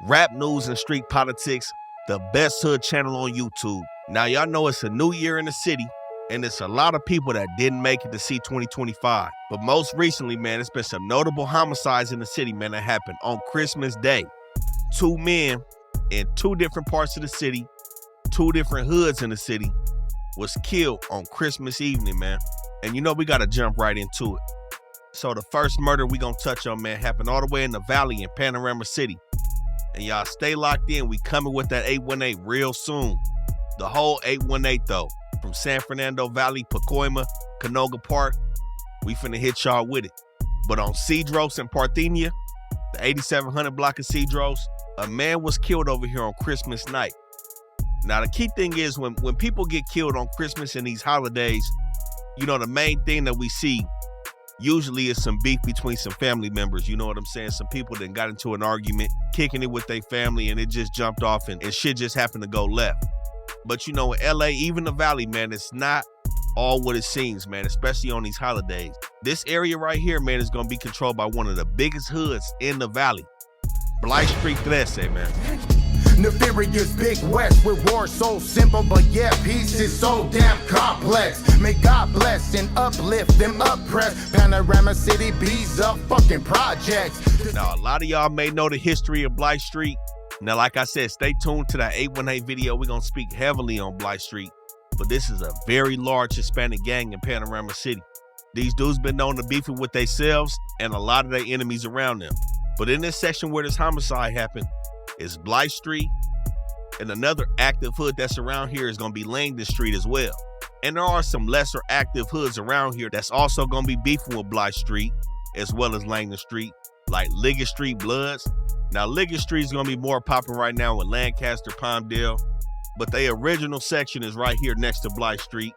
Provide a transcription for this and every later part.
Rap news and street politics, the best hood channel on YouTube. Now, y'all know it's a new year in the city, and it's a lot of people that didn't make it to see 2025. But most recently, man, it's been some notable homicides in the city, man, that happened on Christmas Day. 2 men in 2 different parts of the city, 2 different hoods in the city, was killed on Christmas evening, man. And you know we gotta jump right into it. So the first murder we gonna touch on, man, happened all the way in the valley in Panorama City. And y'all stay locked in. We coming with that 818 real soon. The whole 818 though, from San Fernando Valley, Pacoima, Canoga Park, we finna hit y'all with it. But on Cedros and Parthenia, the 8700 block of Cedros, a man was killed over here on Christmas night. Now the key thing is when people get killed on Christmas and these holidays, you know, the main thing that we see usually is some beef between some family members. You know what I'm saying? Some people that got into an argument, kicking it with their family, and it just jumped off and shit just happened to go left. But you know, in LA, even the Valley, man, it's not all what it seems, man, especially on these holidays. This area right here, man, is going to be controlled by one of the biggest hoods in the Valley. Blythe Street 13, man. Nefarious Big West with war so simple, but yeah, peace is so damn complex. May God bless and uplift them oppressed. Panorama City bees a fucking projects. Now, a lot of y'all may know the history of Blythe Street. Now, like I said, stay tuned to that 818 video. We're going to speak heavily on Blythe Street. But this is a very large Hispanic gang in Panorama City. These dudes been known to beef it with themselves and a lot of their enemies around them. But in this section where this homicide happened, is Blythe Street, and another active hood that's around here is going to be Langdon Street as well. And there are some lesser active hoods around here that's also going to be beefing with Blythe Street as well as Langdon Street, like Liggett Street Bloods. Now, Liggett Street is going to be more popping right now with Lancaster, Palmdale, but the original section is right here next to Blythe Street.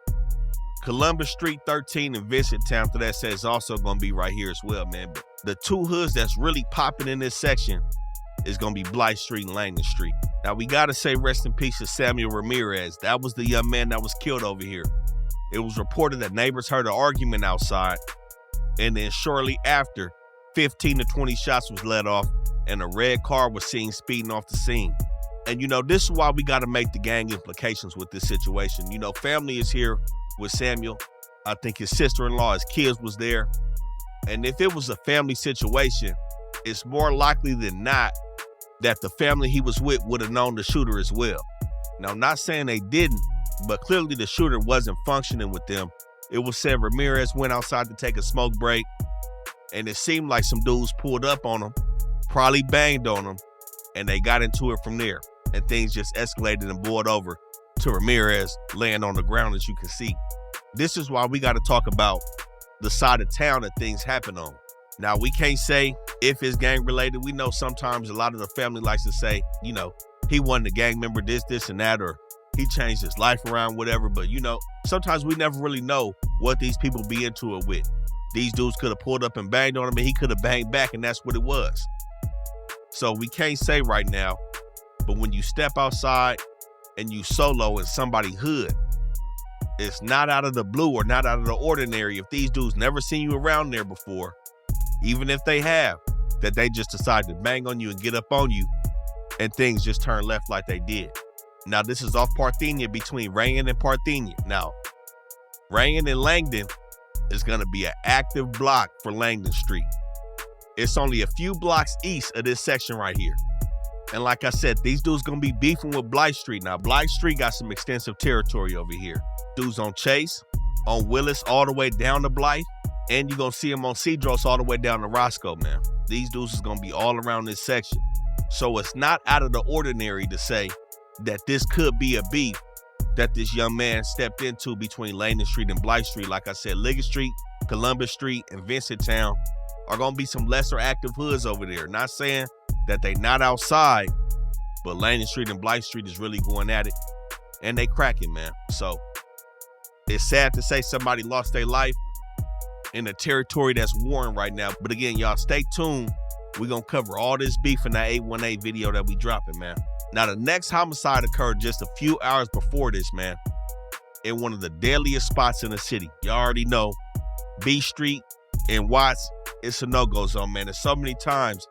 Columbus Street 13 and Vincenttown, to that says also going to be right here as well, man. But the 2 hoods that's really popping in this section is going to be Blythe Street and Langdon Street. Now, we got to say rest in peace to Samuel Ramirez. That was the young man that was killed over here. It was reported that neighbors heard an argument outside, and then shortly after, 15 to 20 shots was let off, and a red car was seen speeding off the scene. And, you know, this is why we got to make the gang implications with this situation. You know, family is here with Samuel. I think his sister-in-law, his kids was there. And if it was a family situation, it's more likely than not that the family he was with would have known the shooter as well. Now, I'm not saying they didn't, but clearly the shooter wasn't functioning with them. It was said Ramirez went outside to take a smoke break, and it seemed like some dudes pulled up on him, probably banged on him, and they got into it from there. And things just escalated and boiled over to Ramirez laying on the ground, as you can see. This is why we got to talk about the side of town that things happen on. Now, we can't say if it's gang related. We know sometimes a lot of the family likes to say, you know, he wasn't a gang member, this and that, or he changed his life around, whatever. But, you know, sometimes we never really know what these people be into it with. These dudes could have pulled up and banged on him, and he could have banged back, and that's what it was. So we can't say right now, but when you step outside and you solo in somebody's hood, it's not out of the blue or not out of the ordinary if these dudes never seen you around there before, even if they have, that they just decide to bang on you and get up on you, and things just turn left like they did. Now, this is off Parthenia between Rayan and Parthenia. Now, Rayan and Langdon is going to be an active block for Langdon Street. It's only a few blocks east of this section right here. And like I said, these dudes going to be beefing with Blythe Street. Now, Blythe Street got some extensive territory over here. Dudes on Chase, on Willis, all the way down to Blythe. And you're going to see them on Cedros all the way down to Roscoe, man. These dudes is going to be all around this section. So it's not out of the ordinary to say that this could be a beef that this young man stepped into between Langdon Street and Blythe Street. Like I said, Liggett Street, Columbus Street, and Vincenttown are going to be some lesser active hoods over there. Not saying that they not outside, but Langdon Street and Blythe Street is really going at it. And they cracking, man. So it's sad to say somebody lost their life in a territory that's warring right now. But again, y'all stay tuned. We're going to cover all this beef in that 818 video that we dropping, man. Now, the next homicide occurred just a few hours before this, man, in one of the deadliest spots in the city. You already know, B Street in Watts, it's a no-go zone, man. There's so many times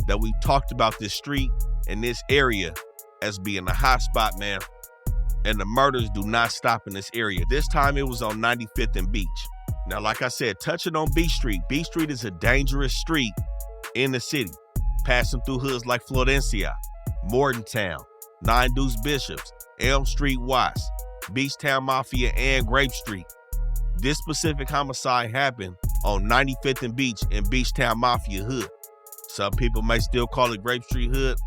that we've talked about this street in this area as being a hot spot, man. And the murders do not stop in this area. This time it was on 95th and Beach. Now, like I said, touching on Beach Street is a dangerous street in the city, passing through hoods like Florencia, Morgantown, Nine Deuce Bishops, Elm Street Watts, Beachtown Mafia, and Grape Street. This specific homicide happened on 95th and Beach in Beachtown Mafia hood. Some people may still call it Grape Street hood.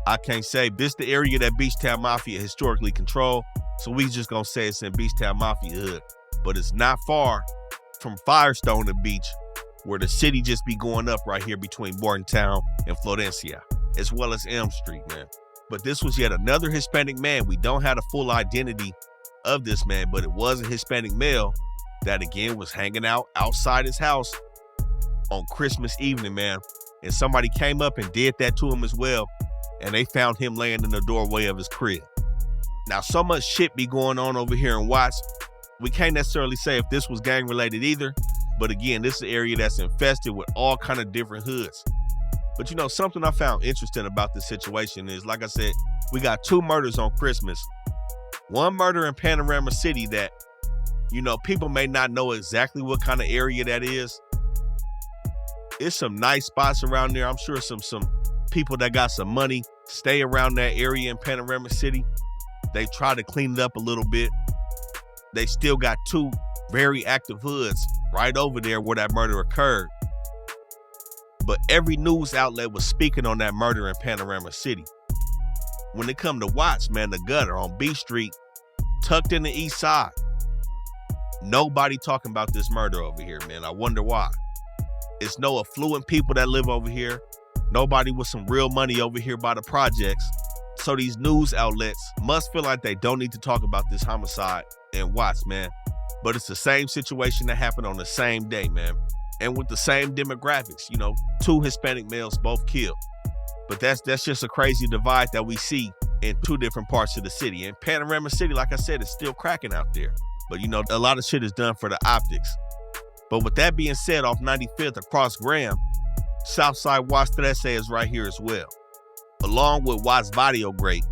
I can't say. This the area that Beachtown Mafia historically controlled, so we just gonna say it's in Beachtown Mafia hood. But it's not far from Firestone and Beach, where the city just be going up right here between Morgantown and Florencia, as well as Elm Street, man. But this was yet another Hispanic man. We don't have the full identity of this man, but it was a Hispanic male that again was hanging out outside his house on Christmas evening, man. And somebody came up and did that to him as well. And they found him laying in the doorway of his crib. Now, so much shit be going on over here in Watts. We can't necessarily say if this was gang related either. But again, this is an area that's infested with all kind of different hoods. But you know, something I found interesting about this situation is, like I said, we got 2 murders on Christmas. One murder in Panorama City that, you know, people may not know exactly what kind of area that is. It's some nice spots around there. I'm sure some people that got some money stay around that area in Panorama City. They try to clean it up a little bit. They still got 2 very active hoods right over there where that murder occurred. But every news outlet was speaking on that murder in Panorama City. When it come to Watts, man, the gutter on B Street, tucked in the east side, nobody talking about this murder over here, man. I wonder why. It's no affluent people that live over here. Nobody with some real money over here by the projects. So these news outlets must feel like they don't need to talk about this homicide in Watts, man. But it's the same situation that happened on the same day, man. And with the same demographics, you know, 2 Hispanic males both killed. But that's just a crazy divide that we see in 2 different parts of the city. And Panorama City, like I said, is still cracking out there. But you know, a lot of shit is done for the optics. But with that being said, off 95th across Graham, Southside Watts 13 is right here as well, along with Watts Varrio Grape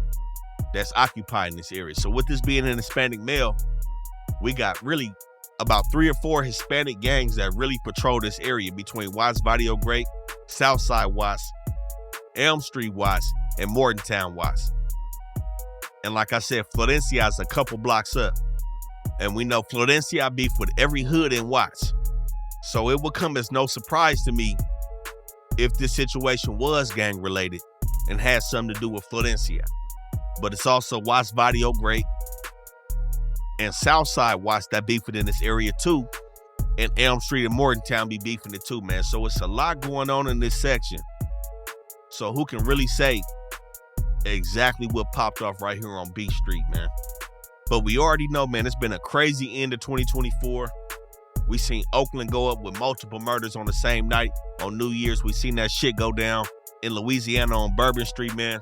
that's occupying this area. So with this being an Hispanic male, we got really about 3 or 4 Hispanic gangs that really patrol this area between Watts Varrio Grape, Southside Watts, Elm Street Watts, and Morgantown Watts. And like I said, Florencia is a couple blocks up. And we know Florencia beef with every hood in Watts. So it would come as no surprise to me if this situation was gang related and had something to do with Florencia. But it's also Watts Varrio Grape and Southside Watts that beefing in this area too. And Elm Street and Morgantown be beefing it too, man. So it's a lot going on in this section. So who can really say exactly what popped off right here on Beach Street, man? But we already know, man, it's been a crazy end of 2024. We seen Oakland go up with multiple murders on the same night. On New Year's, we seen that shit go down in Louisiana on Bourbon Street, man.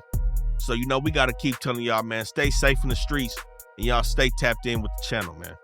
So, you know, we got to keep telling y'all, man, stay safe in the streets and y'all stay tapped in with the channel, man.